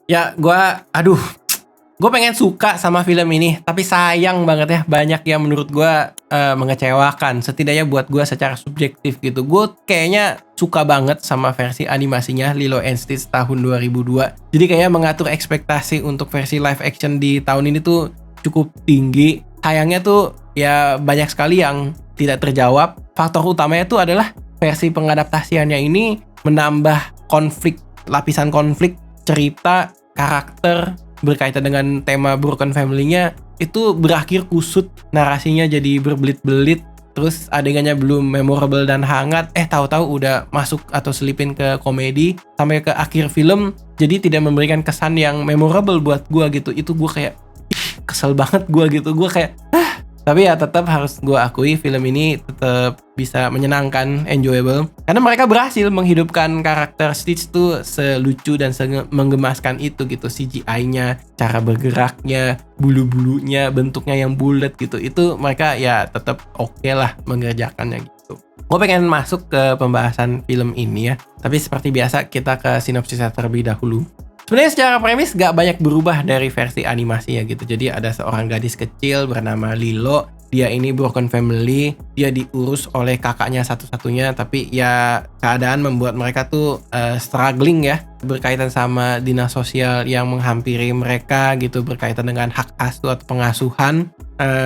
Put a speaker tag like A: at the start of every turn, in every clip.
A: Ya, gue pengen suka sama film ini, tapi sayang banget ya banyak yang menurut gue mengecewakan. Setidaknya buat gue secara subjektif gitu. Gue kayaknya suka banget sama versi animasinya Lilo and Stitch tahun 2002. Jadi kayaknya mengatur ekspektasi untuk versi live action di tahun ini tuh cukup tinggi. Sayangnya tuh ya banyak sekali yang tidak terjawab. Faktor utamanya tuh adalah versi pengadaptasiannya ini menambah lapisan konflik, cerita, karakter berkaitan dengan tema broken family-nya itu berakhir kusut, narasinya jadi berbelit-belit, terus adegannya belum memorable dan hangat, tahu-tahu udah masuk atau selipin ke komedi sampai ke akhir film, jadi tidak memberikan kesan yang memorable buat gua gitu. Itu gua kayak kesel banget gua gitu. Gua kayak tapi ya tetap harus gue akui film ini tetap bisa menyenangkan, enjoyable. Karena mereka berhasil menghidupkan karakter Stitch tuh selucu dan menggemaskan itu gitu. CGI-nya, cara bergeraknya, bulu-bulunya, bentuknya yang bulat gitu. Itu mereka ya tetap oke lah mengerjakannya gitu. Gue pengen masuk ke pembahasan film ini ya. Tapi seperti biasa kita ke sinopsisnya terlebih dahulu. Sebenarnya secara premis gak banyak berubah dari versi animasi ya gitu. Jadi ada seorang gadis kecil bernama Lilo. Dia ini broken family. Dia diurus oleh kakaknya satu-satunya. Tapi ya keadaan membuat mereka tuh struggling ya. Berkaitan sama dinas sosial yang menghampiri mereka gitu. Berkaitan dengan hak asuh atau pengasuhan.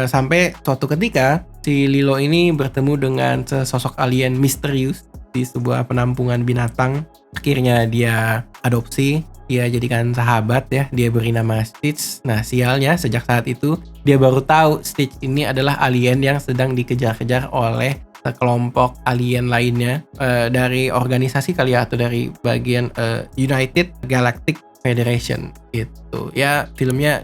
A: Sampai suatu ketika si Lilo ini bertemu dengan sesosok alien misterius di sebuah penampungan binatang. Akhirnya dia adopsi. Dia jadikan sahabat ya, dia beri nama Stitch. Nah sialnya sejak saat itu dia baru tahu Stitch ini adalah alien yang sedang dikejar-kejar oleh sekelompok alien lainnya dari organisasi kali ya, atau dari bagian United Galactic Federation gitu. Ya filmnya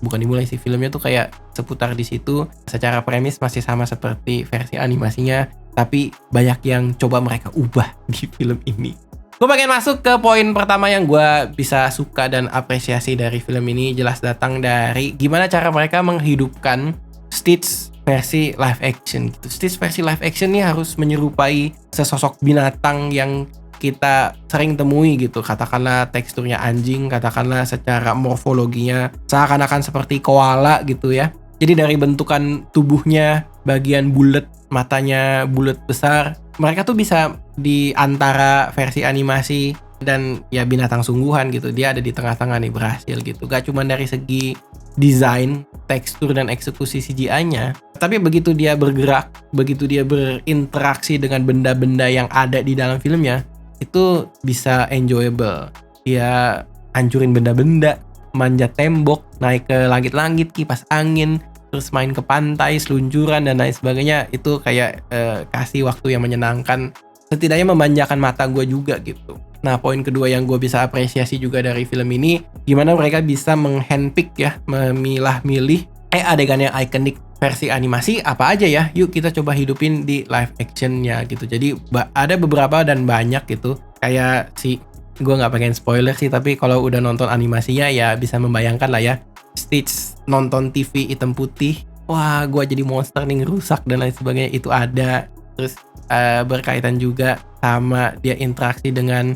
A: bukan dimulai sih, filmnya tuh kayak seputar di situ. Secara premis masih sama seperti versi animasinya, tapi banyak yang coba mereka ubah di film ini. Gue pengen masuk ke poin pertama yang gue bisa suka dan apresiasi dari film ini. Jelas datang dari gimana cara mereka menghidupkan Stitch versi live action gitu. Stitch versi live action ini harus menyerupai sesosok binatang yang kita sering temui gitu. Katakanlah teksturnya anjing, katakanlah secara morfologinya seakan-akan seperti koala gitu ya. Jadi dari bentukan tubuhnya, bagian bulat, matanya bulat besar, mereka tuh bisa di antara versi animasi dan ya binatang sungguhan gitu. Dia ada di tengah-tengah nih, berhasil gitu. Gak cuma dari segi desain, tekstur, dan eksekusi CGI-nya, tapi begitu dia bergerak, begitu dia berinteraksi dengan benda-benda yang ada di dalam filmnya, itu bisa enjoyable. Dia hancurin benda-benda, manjat tembok, naik ke langit-langit, kipas angin, terus main ke pantai, seluncuran, dan lain sebagainya. Itu kayak kasih waktu yang menyenangkan, setidaknya memanjakan mata gue juga gitu. Nah poin kedua yang gue bisa apresiasi juga dari film ini, gimana mereka bisa menghandpick ya, memilah-milih adegan yang ikonik versi animasi apa aja ya, yuk kita coba hidupin di live actionnya gitu. Jadi ada beberapa dan banyak gitu, kayak gue nggak pengen spoiler sih, tapi kalau udah nonton animasinya ya bisa membayangkan lah ya, Stitch nonton TV hitam putih, wah gue jadi monster nih, rusak dan lain sebagainya, itu ada. Terus berkaitan juga sama dia interaksi dengan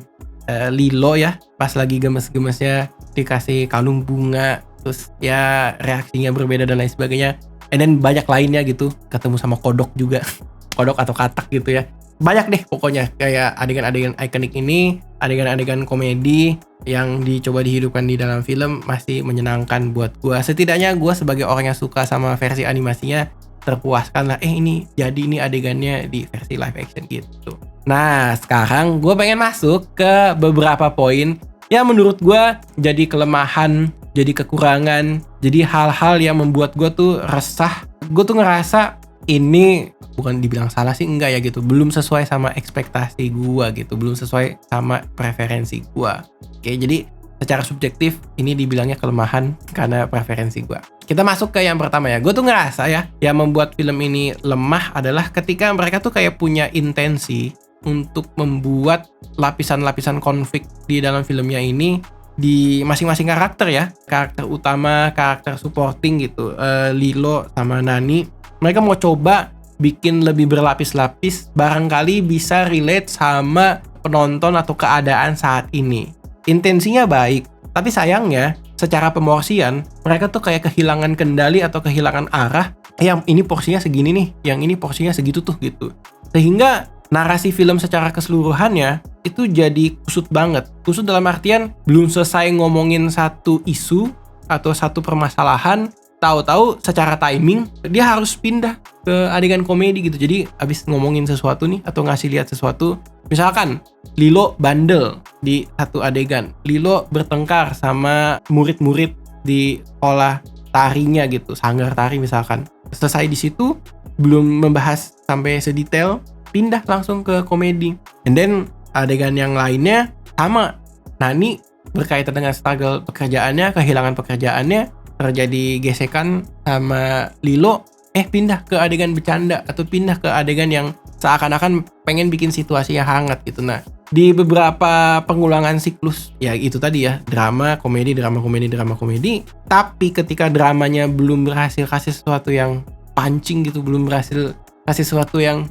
A: Lilo ya, pas lagi gemes-gemesnya dikasih kalung bunga, terus ya reaksinya berbeda dan lain sebagainya. And then banyak lainnya gitu, ketemu sama kodok juga, kodok atau katak gitu ya. Banyak deh pokoknya kayak adegan-adegan ikonik ini, adegan-adegan komedi yang dicoba dihidupkan di dalam film masih menyenangkan buat gua. Setidaknya gua sebagai orang yang suka sama versi animasinya terpuaskan lah, ini adegannya di versi live action gitu. Nah sekarang gua pengen masuk ke beberapa poin yang menurut gua jadi kelemahan, jadi kekurangan, jadi hal-hal yang membuat gue tuh resah. Gue tuh ngerasa ini bukan dibilang salah sih, enggak ya gitu, belum sesuai sama ekspektasi gue gitu, belum sesuai sama preferensi gue. Oke, jadi secara subjektif ini dibilangnya kelemahan karena preferensi gue. Kita masuk ke yang pertama ya. Gue tuh ngerasa ya, yang membuat film ini lemah adalah ketika mereka tuh kayak punya intensi untuk membuat lapisan-lapisan konflik di dalam filmnya ini di masing-masing karakter ya, karakter utama, karakter supporting gitu, Lilo sama Nani. Mereka mau coba bikin lebih berlapis-lapis, barangkali bisa relate sama penonton atau keadaan saat ini. Intensinya baik, Tapi sayangnya, secara pemorsian, mereka tuh kayak kehilangan kendali atau kehilangan arah. Yang ini porsinya segini nih, yang ini porsinya segitu tuh gitu. Sehingga narasi film secara keseluruhannya itu jadi kusut banget. Kusut dalam artian belum selesai ngomongin satu isu atau satu permasalahan, tahu-tahu secara timing dia harus pindah ke adegan komedi gitu. Jadi abis ngomongin sesuatu nih atau ngasih lihat sesuatu, misalkan Lilo bandel di satu adegan, Lilo bertengkar sama murid-murid di sekolah tarinya gitu, sanggar tari misalkan. Selesai di situ, belum membahas sampai sedetail, pindah langsung ke komedi. And then adegan yang lainnya sama, Nani berkaitan dengan struggle pekerjaannya, kehilangan pekerjaannya, terjadi gesekan sama Lilo, pindah ke adegan bercanda atau pindah ke adegan yang seakan-akan pengen bikin situasinya hangat gitu. Nah, di beberapa pengulangan siklus, ya itu tadi ya, drama, komedi, drama, komedi, drama, komedi. Tapi ketika dramanya belum berhasil kasih sesuatu yang punching gitu, belum berhasil kasih sesuatu yang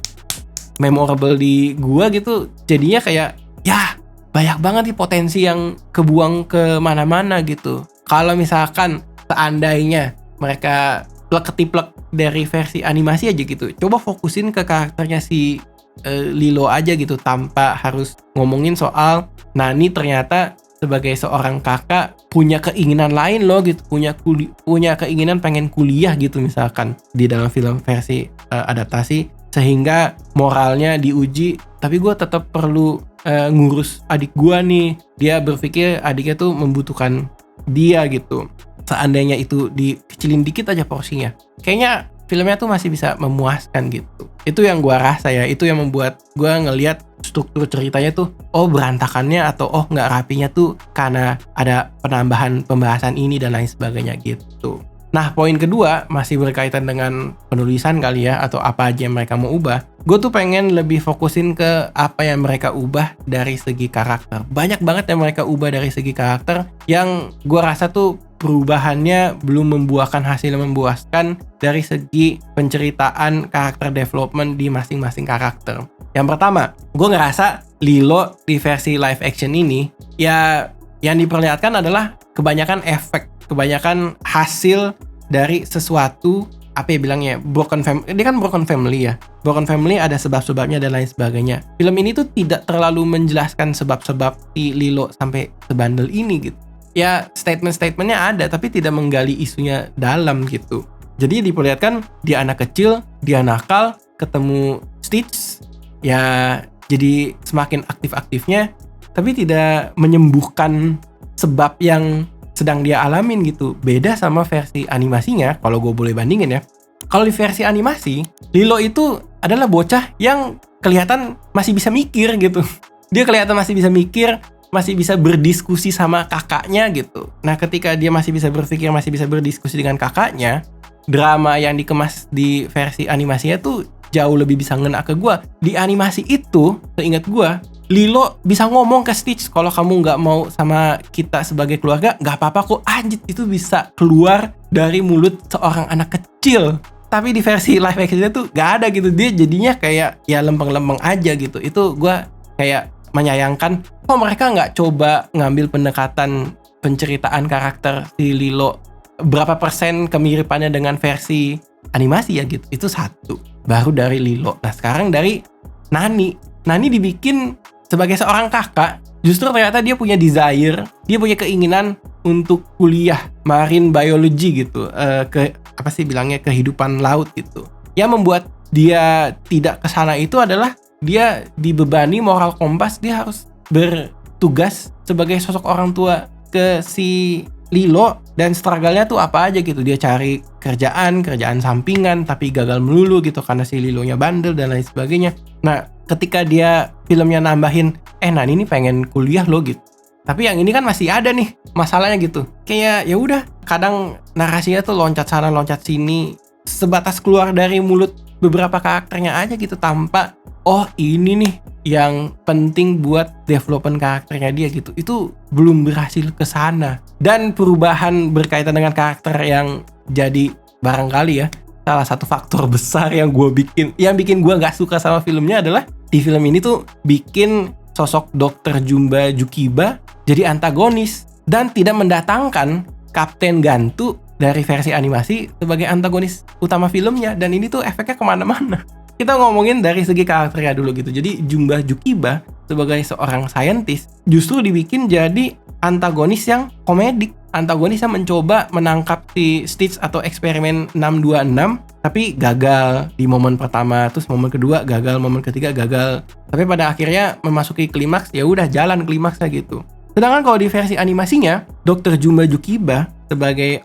A: memorable di gua gitu, jadinya kayak, ya banyak banget nih potensi yang kebuang ke mana-mana gitu. Kalau misalkan seandainya mereka plek-ketiplek dari versi animasi aja gitu, coba fokusin ke karakternya si Lilo aja gitu, tanpa harus ngomongin soal Nani ternyata sebagai seorang kakak punya keinginan lain loh gitu, punya keinginan pengen kuliah gitu misalkan di dalam film versi adaptasi, sehingga moralnya diuji. Tapi gue tetap perlu ngurus adik gue nih, dia berpikir adiknya tuh membutuhkan dia gitu. Seandainya itu dikecilin dikit aja porsinya, kayaknya filmnya tuh masih bisa memuaskan gitu. Itu yang gue rasa ya, itu yang membuat gue ngelihat struktur ceritanya tuh berantakannya atau nggak rapinya tuh karena ada penambahan pembahasan ini dan lain sebagainya gitu. Nah, poin kedua masih berkaitan dengan penulisan kali ya, atau apa aja yang mereka mau ubah. Gue tuh pengen lebih fokusin ke apa yang mereka ubah dari segi karakter. Banyak banget yang mereka ubah dari segi karakter yang gue rasa tuh perubahannya belum membuahkan hasil yang memuaskan dari segi penceritaan karakter development di masing-masing karakter. Yang pertama, gue ngerasa Lilo di versi live action ini, ya yang diperlihatkan adalah kebanyakan efek, kebanyakan hasil dari sesuatu, apa ya bilangnya, broken family. Dia kan broken family ya. Broken family ada sebab-sebabnya dan lain sebagainya. Film ini tuh tidak terlalu menjelaskan sebab-sebab si Lilo sampai sebandel ini gitu. Ya statement-statementnya ada, tapi tidak menggali isunya dalam gitu. Jadi diperlihatkan dia anak kecil, dia nakal, ketemu Stitch, ya jadi semakin aktif-aktifnya, tapi tidak menyembuhkan sebab yang sedang dia alamin gitu. Beda sama versi animasinya, kalau gue boleh bandingin ya. Kalau di versi animasi, Lilo itu adalah bocah yang kelihatan masih bisa mikir gitu. Dia kelihatan masih bisa mikir, masih bisa berdiskusi sama kakaknya gitu. Nah, ketika dia masih bisa berpikir, masih bisa berdiskusi dengan kakaknya, drama yang dikemas di versi animasinya tuh jauh lebih bisa ngena ke gue. Di animasi itu, seingat gue, Lilo bisa ngomong ke Stitch, kalau kamu nggak mau sama kita sebagai keluarga, nggak apa-apa kok. Anjir, itu bisa keluar dari mulut seorang anak kecil. Tapi di versi live actionnya tuh nggak ada gitu. Dia jadinya kayak ya lempeng-lempeng aja gitu. Itu gue kayak menyayangkan, kok mereka nggak coba ngambil pendekatan penceritaan karakter si Lilo, berapa persen kemiripannya dengan versi animasi ya gitu. Itu satu. Baru dari Lilo. Nah, sekarang dari Nani dibikin sebagai seorang kakak, justru ternyata dia punya desire, dia punya keinginan untuk kuliah marine biology gitu, kehidupan laut gitu. Yang membuat dia tidak kesana itu adalah dia dibebani moral kompas, dia harus bertugas sebagai sosok orang tua ke si Lilo, dan struggle-nya tuh apa aja gitu. Dia cari kerjaan sampingan tapi gagal melulu gitu karena si Lilonya bandel dan lain sebagainya. Nah, ketika dia filmnya nambahin Nani ini pengen kuliah lo gitu, tapi yang ini kan masih ada nih masalahnya gitu. Kayak ya udah, kadang narasinya tuh loncat sana loncat sini, sebatas keluar dari mulut beberapa karakternya aja gitu, tanpa ini nih yang penting buat development karakternya dia gitu. Itu belum berhasil ke sana. Dan perubahan berkaitan dengan karakter yang jadi barangkali ya salah satu faktor besar yang bikin gue nggak suka sama filmnya adalah di film ini tuh bikin sosok Dr. Jumba Jukiba jadi antagonis. dan tidak mendatangkan Kapten Gantu dari versi animasi sebagai antagonis utama filmnya, dan ini tuh efeknya kemana-mana. Kita ngomongin dari segi karakternya dulu gitu. Jadi Jumba Jukiba sebagai seorang saintis justru dibikin jadi antagonis yang komedik, antagonis yang mencoba menangkap si Stitch atau eksperimen 626 tapi gagal di momen pertama, terus momen kedua gagal, momen ketiga gagal. Tapi pada akhirnya memasuki klimaks, ya udah jalan klimaksnya gitu. Sedangkan kalau di versi animasinya, Dr. Jumba Jukiba sebagai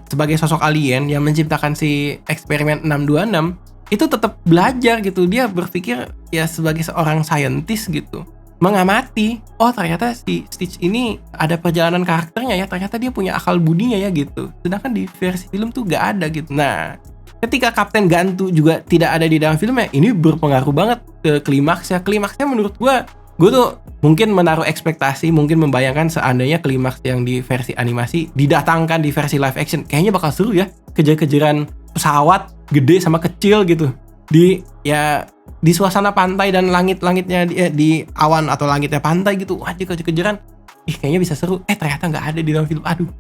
A: sebagai sosok alien yang menciptakan si eksperimen 626 itu tetap belajar gitu. Dia berpikir ya sebagai seorang saintis gitu, mengamati, oh ternyata si Stitch ini ada perjalanan karakternya ya, ternyata dia punya akal budinya ya gitu. Sedangkan di versi film tuh gak ada gitu. Nah, ketika Kapten Gantu juga tidak ada di dalam filmnya, ini berpengaruh banget ke klimaksnya. Klimaksnya menurut gue tuh mungkin menaruh ekspektasi, mungkin membayangkan seandainya klimaks yang di versi animasi didatangkan di versi live action, kayaknya bakal seru ya, kejar-kejaran pesawat gede sama kecil gitu di suasana pantai dan langit-langitnya di awan atau langitnya pantai gitu. Wah, kejar-kejaran, kayaknya bisa seru. Ternyata nggak ada di dalam film. Aduh,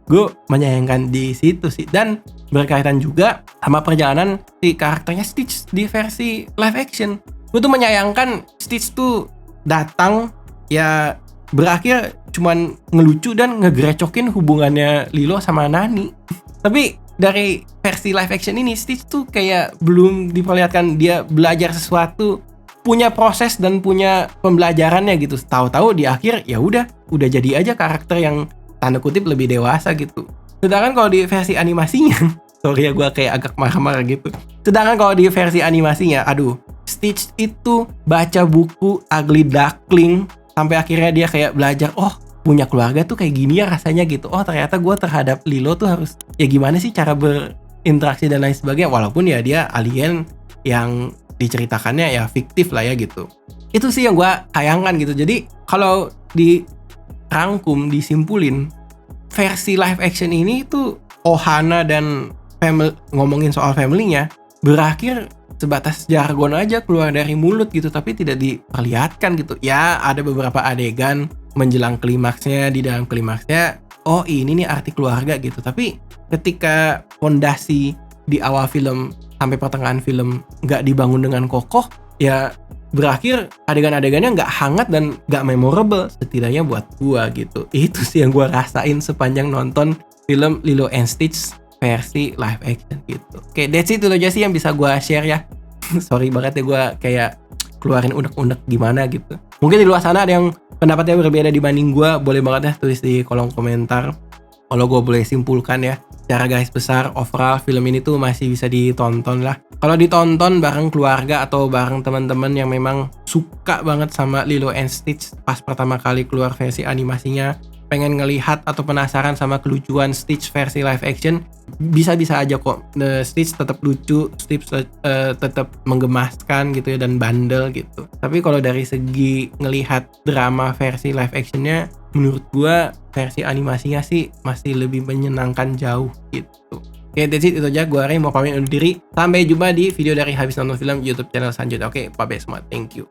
A: gue menyayangkan di situ sih. Dan berkaitan juga sama perjalanan si karakternya Stitch di versi live action, gue tuh menyayangkan Stitch tuh datang ya berakhir cuman ngelucu dan ngegerecokin hubungannya Lilo sama Nani. Tapi dari versi live action ini, Stitch tuh kayak belum diperlihatkan dia belajar sesuatu, punya proses dan punya pembelajarannya gitu. Tahu-tahu di akhir ya udah jadi aja karakter yang tanda kutip lebih dewasa gitu. Sedangkan kalau di versi animasinya, sorry ya gue kayak agak marah-marah gitu. Sedangkan kalau di versi animasinya, aduh, Stitch itu baca buku Ugly Duckling sampai akhirnya dia kayak belajar, oh punya keluarga tuh kayak gini ya rasanya gitu. Oh ternyata gue terhadap Lilo tuh harus ya gimana sih cara berinteraksi dan lain sebagainya. Walaupun ya dia alien yang diceritakannya ya fiktif lah ya gitu. Itu sih yang gue sayangkan gitu. Jadi kalau dirangkum, disimpulin, versi live action ini tuh Ohana dan ngomongin soal family-nya berakhir sebatas jargon aja keluar dari mulut gitu, tapi tidak diperlihatkan gitu. Ya ada beberapa adegan menjelang klimaksnya, di dalam klimaksnya, oh ini nih arti keluarga gitu. Tapi ketika fondasi di awal film sampai pertengahan film nggak dibangun dengan kokoh, ya berakhir adegan-adegannya nggak hangat dan nggak memorable, setidaknya buat gua gitu. Itu sih yang gua rasain sepanjang nonton film Lilo and Stitch versi live action gitu. Oke, that's it, itu aja sih yang bisa gua share ya. Sorry banget ya gua kayak keluarin unek-unek gimana gitu. Mungkin di luar sana ada yang pendapatnya berbeda dibanding gue, boleh banget ya tulis di kolom komentar. Kalau gue boleh simpulkan ya, secara garis besar overall film ini tuh masih bisa ditonton lah. Kalau ditonton bareng keluarga atau bareng teman-teman yang memang suka banget sama Lilo and Stitch pas pertama kali keluar versi animasinya, pengen ngelihat atau penasaran sama kelucuan Stitch versi live action, bisa-bisa aja kok. Stitch tetap lucu, Stitch tetap menggemaskan gitu ya, dan bandel gitu. Tapi kalau dari segi ngelihat drama versi live actionnya, menurut gua versi animasinya sih masih lebih menyenangkan jauh gitu. Oke, that's it, itu aja. Gua Ray mau pamit undur diri. Sampai jumpa di video dari Habis Nonton Film YouTube channel selanjutnya. Oke, bye-bye semua. Thank you.